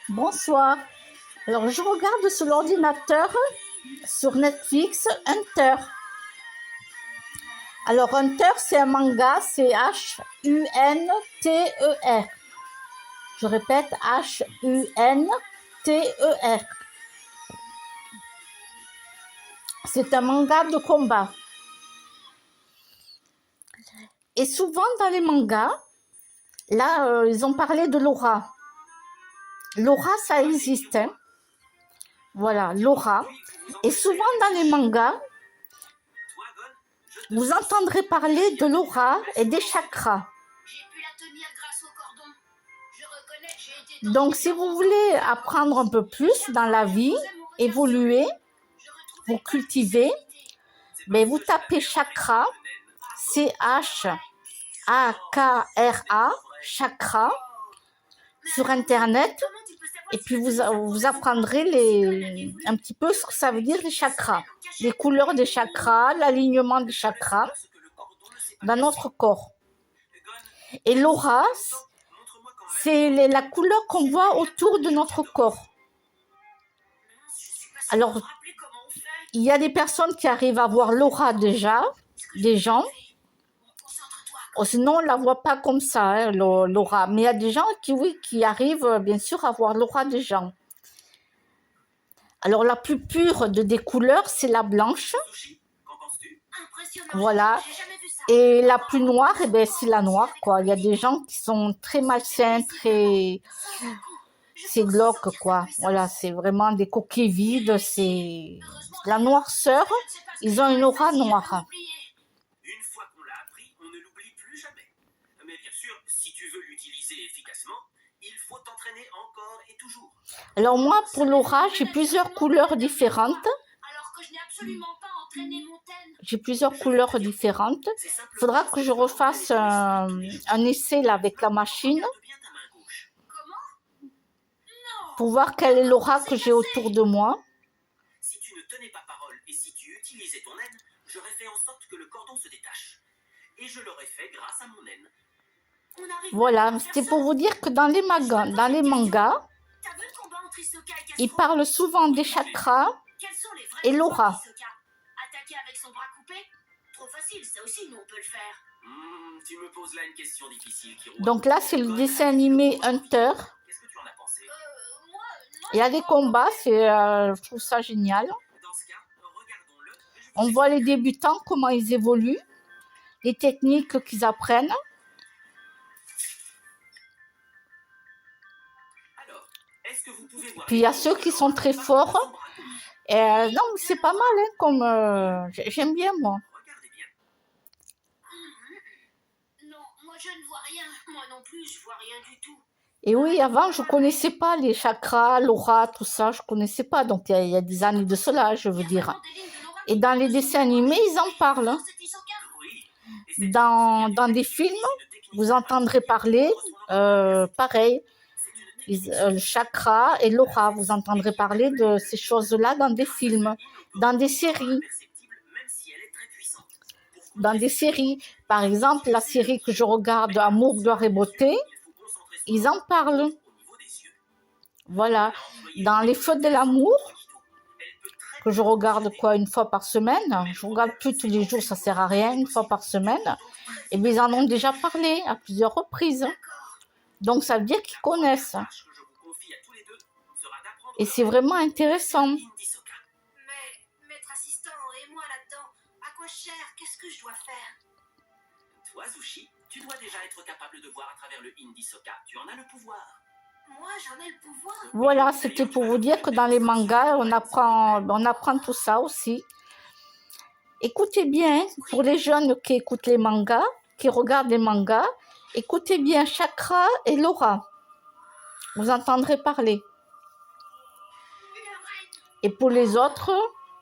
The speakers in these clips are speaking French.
Bonsoir. Alors, je regarde sur l'ordinateur, sur Netflix, Hunter. Alors, Hunter, c'est un manga, c'est Hunter. Je répète, Hunter. C'est un manga de combat. Et souvent, dans les mangas, là, ils ont parlé de l'aura. L'aura, ça existe, hein. Voilà, l'aura. Et souvent, dans les mangas, vous entendrez parler de l'aura et des chakras. Donc, si vous voulez apprendre un peu plus dans la vie, évoluer, vous cultiver, ben vous tapez chakra, C-H-A-K-R-A, chakra, sur Internet, et puis vous apprendrez un petit peu ce que ça veut dire les chakras, les couleurs des chakras, l'alignement des chakras dans notre corps. Et l'aura, c'est la couleur qu'on voit autour de notre corps. Alors, il y a des personnes qui arrivent à voir l'aura déjà, des gens. Sinon, on ne la voit pas comme ça, hein, l'aura. Mais il y a des gens qui arrivent, bien sûr, à voir l'aura des gens. Alors, la plus pure des couleurs, c'est la blanche. Voilà. Et la plus noire, eh ben, c'est la noire, quoi. Il y a des gens qui sont très malsains, c'est glauque, quoi. Voilà, c'est vraiment des coquilles vides, c'est la noirceur. Ils ont une aura noire. Une fois qu'on l'a appris, on ne l'oublie plus jamais. Mais bien sûr, si tu veux l'utiliser efficacement, il faut t'entraîner encore et toujours. Alors moi, pour l'aura, j'ai plusieurs couleurs différentes. Alors que je n'ai absolument pas entraîné mon thème. J'ai plusieurs couleurs différentes. Il faudra que je refasse un essai là, avec la machine pour voir quelle est l'aura que j'ai autour de moi. Si tu ne tenais pas parole et si tu utilisais ton naine, j'aurais fait en sorte que le cordon se détache. Et je l'aurais fait grâce à mon naine. Voilà, c'était pour vous dire que dans les mangas, ils parlent souvent des chakras et l'aura. Attaquer avec son bras coupé? Trop facile, ça aussi, nous on peut le faire. Tu me poses là une question difficile, Kiro. Donc là, c'est le dessin animé Hunter. Qu'est-ce que tu en as pensé? Il y a des combats, je trouve ça génial. Dans ce cas, regardons-le. On voit les débutants, comment ils évoluent, les techniques qu'ils apprennent. Alors, est-ce que vous pouvez voir? Puis il y a ceux qui sont très forts. Non, c'est pas mal, hein, comme j'aime bien, moi. Regardez bien. Non, moi je ne vois rien. Moi non plus, je vois rien du tout. Et oui, avant, je connaissais pas les chakras, l'aura, tout ça, je connaissais pas. Donc, il y a des années de cela, je veux dire. Et dans les dessins animés, ils en parlent. Dans des films, vous entendrez parler, pareil, le chakra et l'aura, vous entendrez parler de ces choses-là dans des films, dans des séries. Dans des séries, par exemple, la série que je regarde, Amour, gloire et beauté, ils en parlent. Voilà. Dans les feux de l'amour, que je regarde une fois par semaine, je ne regarde plus tous les jours, ça ne sert à rien, une fois par semaine, et bien ils en ont déjà parlé à plusieurs reprises. Donc ça veut dire qu'ils connaissent. Et c'est vraiment intéressant. Mais, maître assistant, et moi là-dedans, à quoi je sers? Qu'est-ce que je dois faire? Toi, Zushi, tu dois déjà être capable de voir à travers le Indisoka. Tu en as le pouvoir. Moi, j'en ai le pouvoir. Voilà, c'était pour vous dire que dans les mangas, on apprend tout ça aussi. Écoutez bien, pour les jeunes qui écoutent les mangas, qui regardent les mangas, écoutez bien chakra et l'aura. Vous entendrez parler. Et pour les autres,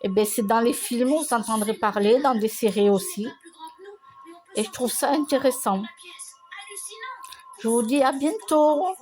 eh ben, c'est dans les films, vous entendrez parler, dans des séries aussi. Et je trouve ça intéressant. Je vous dis à bientôt.